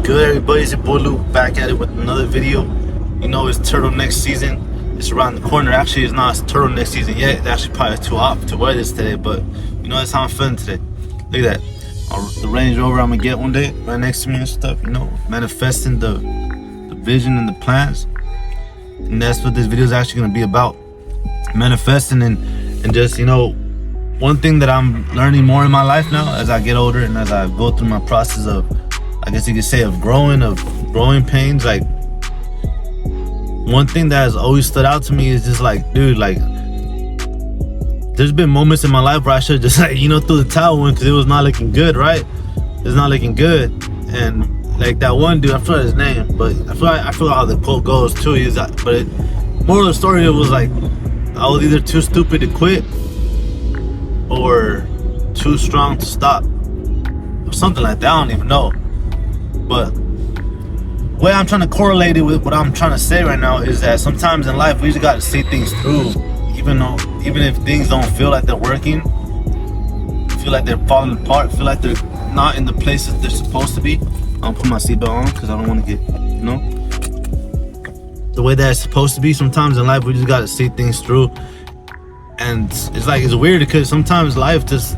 good, everybody? It's your boy Lou back at it with another video. You know, it's turtleneck season. It's around the corner. Actually, it's not turtleneck season yet. It's actually probably too hot to wear this today, but you know, that's how I'm feeling today. Look at that. The Range Rover I'm gonna get one day right next to me and stuff, you know, manifesting the vision and the plans. And that's what this video is actually gonna be about. Manifesting and just, you know, one thing that I'm learning more in my life now as I get older and as I go through my process of, I guess you could say, of growing pains, like one thing that has always stood out to me is just like, dude, like there's been moments in my life where I should just, like, you know, throw the towel in because it was not looking good, right? It's not looking good. And like that one dude, I forgot his name, but I forgot how the quote goes too. Moral of the story, it was like I was either too stupid to quit or too strong to stop, or something like that. I don't even know. But the way I'm trying to correlate it with what I'm trying to say right now is that sometimes in life we just gotta see things through, even if things don't feel like they're working, feel like they're falling apart, feel like they're not in the places they're supposed to be. I'm gonna put my seatbelt on because I don't want to get, you know, the way that it's supposed to be. Sometimes in life we just gotta see things through. And it's weird because sometimes life just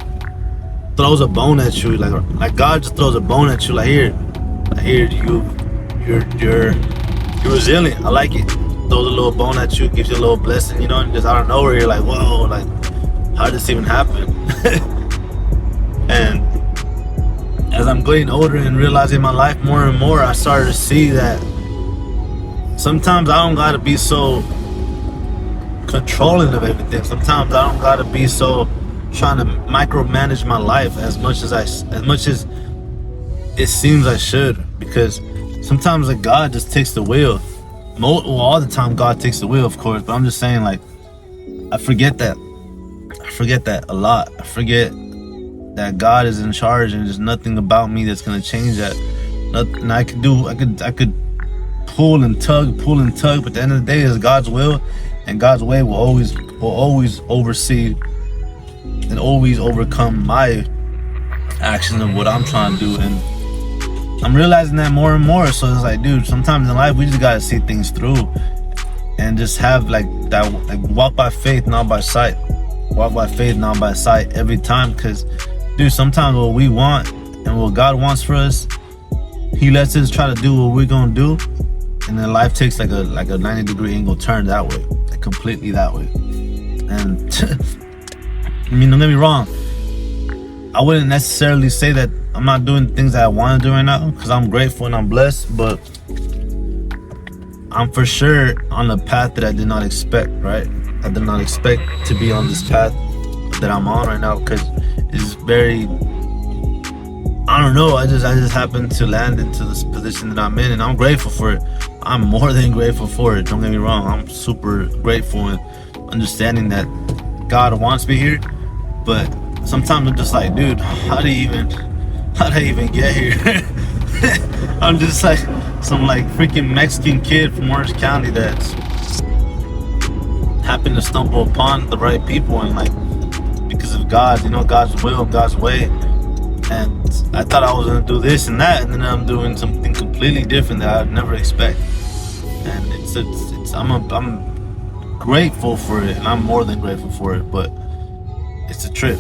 throws a bone at you, like God just throws a bone at you, like here you're resilient. I like it. Throws a little bone at you, gives you a little blessing, you know, and just out of nowhere you're like, whoa, like how did this even happen? And as I'm getting older and realizing my life more and more, I started to see that sometimes I don't gotta be so controlling of everything. Sometimes I don't gotta be so trying to micromanage my life as much as it seems I should, because sometimes like God just takes the wheel. All the time God takes the wheel, of course, but I'm just saying, like, I forget that a lot. I forget that God is in charge and there's nothing about me that's gonna change that. Nothing I could pull and tug, but at the end of the day, it's God's will. And God's way will always oversee and always overcome my actions of what I'm trying to do. And I'm realizing that more and more. So it's like, dude, sometimes in life we just gotta see things through and just have like that, like walk by faith, not by sight. Walk by faith, not by sight every time. Because, dude, sometimes what we want and what God wants for us, He lets us try to do what we're gonna do, and then life takes like a 90-degree angle turn that way. Completely that way. And I mean, don't get me wrong, I wouldn't necessarily say that I'm not doing things that I want to do right now, because I'm grateful and I'm blessed, but I'm for sure on a path that I did not expect, right? I did not expect to be on this path that I'm on right now, because it's very, I don't know, I just happened to land into this position that I'm in, and I'm grateful for it. I'm more than grateful for it. Don't get me wrong. I'm super grateful and understanding that God wants me here. But sometimes I'm just like, dude, how did I even get here? I'm just like some like freaking Mexican kid from Orange County that's happened to stumble upon the right people, and like because of God, you know, God's will, God's way. And I thought I was gonna do this and that, and then I'm doing something completely different that I'd never expect. And I'm grateful for it, and I'm more than grateful for it. But it's a trip.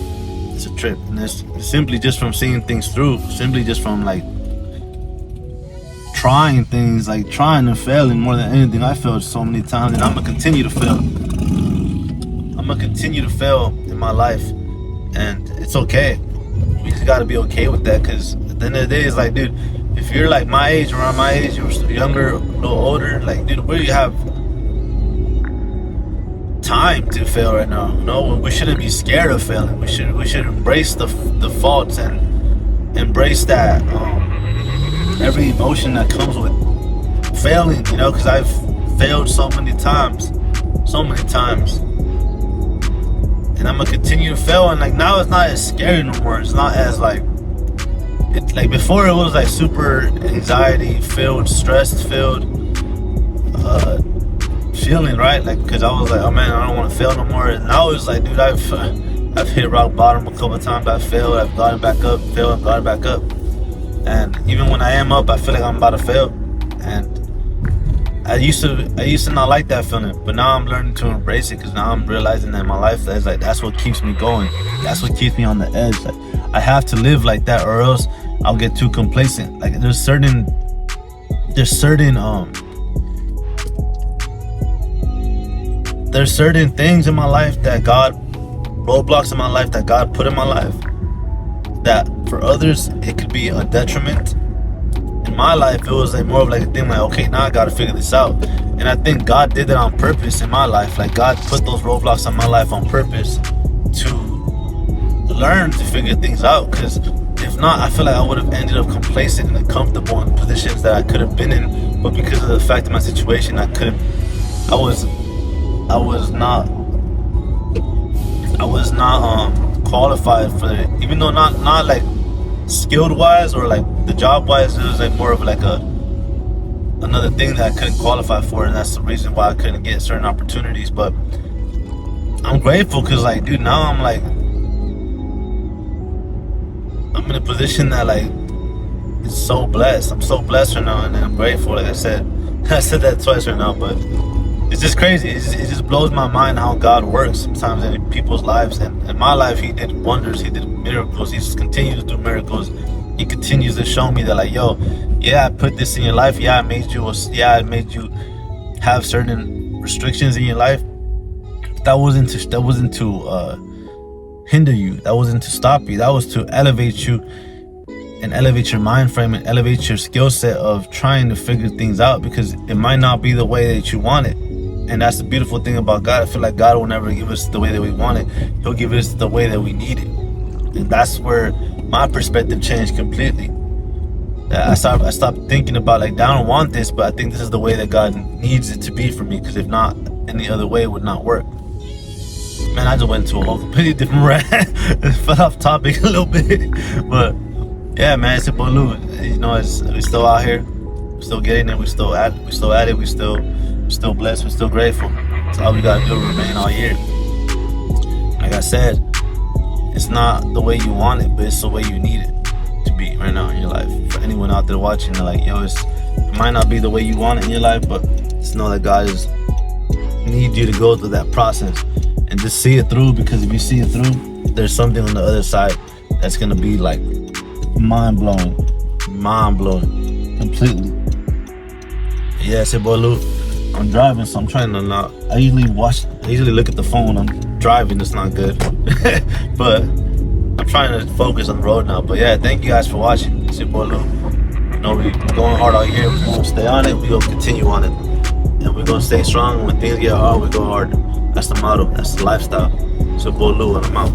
And it's simply just from seeing things through, simply just from like trying things, like trying and failing more than anything. I failed so many times, and I'm gonna continue to fail. I'm gonna continue to fail in my life, and it's okay. We just gotta be okay with that, because at the end of the day, it's like, dude, if you're like my age, around my age, you're younger, a little older, like, dude, we have time to fail right now. No, we shouldn't be scared of failing. We should embrace the faults and embrace that every emotion that comes with failing, you know, because I've failed so many times. And I'm gonna continue to fail, and like now it's not as scary no more. It's not as like, it's like before it was like super anxiety filled, stress filled feeling, right? Like, because I was like, oh man, I don't want to fail no more. And now it's like, dude, I've hit rock bottom a couple of times. I've failed, I've gotten back up, failed, I've gotten back up. And even when I am up, I feel like I'm about to fail. And I used to not like that feeling, but now I'm learning to embrace it, because now I'm realizing that in my life, that's like, that's what keeps me going. That's what keeps me on the edge. Like, I have to live like that, or else I'll get too complacent. Like, there's certain things in my life that God, roadblocks in my life that God put in my life, that for others it could be a detriment. In my life, it was like more of like a thing like, okay, now I gotta figure this out. And I think God did that on purpose in my life. Like, God put those roadblocks in my life on purpose to learn to figure things out. Because if not, I feel like I would have ended up complacent and comfortable in positions that I could have been in. But because of the fact of my situation, I was not qualified for it. Even though not like skilled wise or like the job wise, it was like more of like another thing that I couldn't qualify for, and that's the reason why I couldn't get certain opportunities. But I'm grateful, because like, dude, now I'm in a position that like is so blessed. I'm so blessed right now, and I'm grateful. Like I said that twice right now, but it's just crazy. It just blows my mind how God works sometimes in people's lives. And in my life, He did wonders. He did miracles. He just continues to do miracles. He continues to show me that, like, yo, yeah, I put this in your life. Yeah, I made you have certain restrictions in your life. That wasn't to hinder you. That wasn't to stop you. That was to elevate you and elevate your mind frame and elevate your skill set of trying to figure things out, because it might not be the way that you want it. And that's the beautiful thing about God. I feel like God will never give us the way that we want it. He'll give us the way that we need it. And that's where my perspective changed completely. I stopped thinking about like, I don't want this, but I think this is the way that God needs it to be for me, because if not, any other way would not work. Man, I just went into a whole completely different rant. Fell off topic a little bit. But yeah, man, it's a boy Lou. You know, we're still out here. We're still getting it. We're still at it. We're still blessed. We're still grateful. That's all we gotta do, remain all year. Like I said, it's not the way you want it, but it's the way you need it to be right now in your life. For anyone out there watching, they're like, yo, it might not be the way you want it in your life, but just know that God needs you to go through that process and just see it through, because if you see it through, there's something on the other side that's gonna be like mind-blowing completely. Yeah, it's your boy Lou. I'm driving, so I'm trying to not. I usually look at the phone. I'm driving, it's not good. But I'm trying to focus on the road now. But yeah, thank you guys for watching. It's your boy Lou. You know, we're going hard out here. We're gonna stay on it. We're gonna continue on it. And we're gonna stay strong. When things get hard, we go hard. That's the motto. That's the lifestyle. It's your boy Lou, and I'm out.